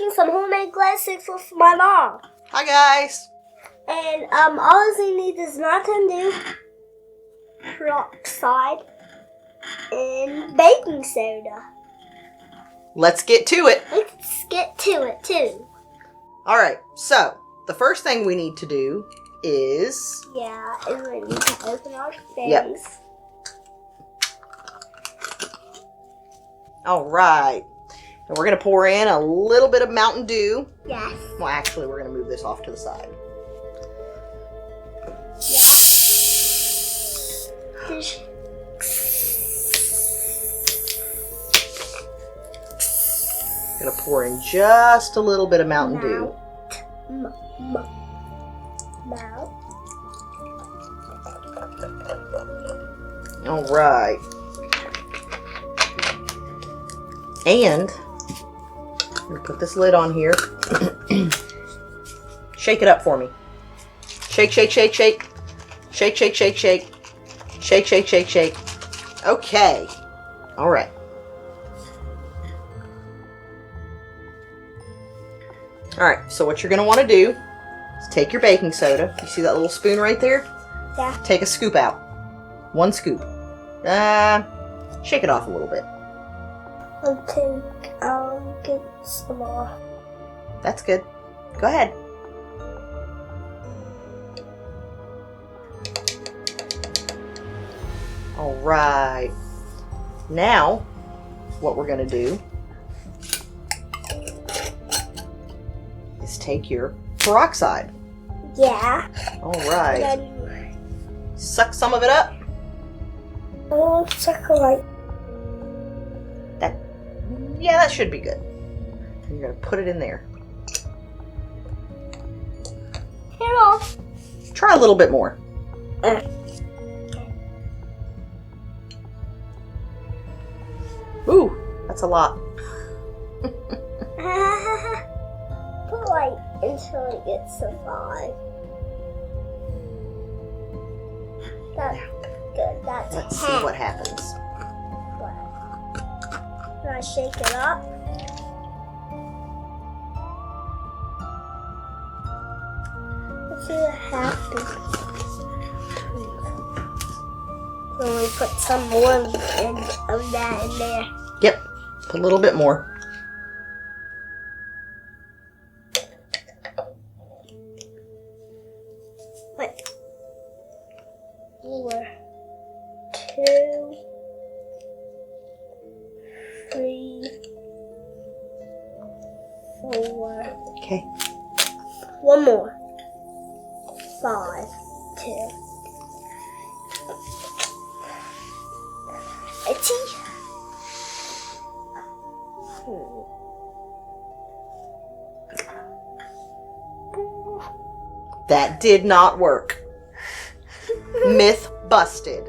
making some homemade Glowsticks with my mom. Hi guys. And all we need is Mountain Dew, peroxide, and baking soda. Let's get to it. Let's get to it too. All right. So the first thing we need to do is we need to open our things. Yep. All right. And we're going to pour in a little bit of Mountain Dew. Yes. Well, actually, we're going to move this off to the side. Going to pour in just a little bit of Mountain Dew. All right. And I'm going to put this lid on here. Shake it up for me. Shake, shake, shake, shake. Shake, shake, shake, shake. Shake, shake, shake, shake. Okay. All right. All right. So what you're going to want to do is take your baking soda. You see that little spoon right there? Yeah. Take a scoop out. One scoop. Shake it off a little bit. I'll get some more. That's good. Go ahead. All right. Now, what we're going to do is take your peroxide. Yeah. All right. Suck some of it up. Oh, chocolate. Yeah, that should be good. You're going to put it in there. Here on. Try a little bit more. Ooh, that's a lot. Put like until it gets to 5. That's good. That's Let's 10. see what happens. Can I shake it up? Let's see what happens. Then we put some more of that in there. Yep, put a little bit more. What? 4, 2, 3, 4. Okay. One more. 5, 2. Itchy. That did not work. Myth busted.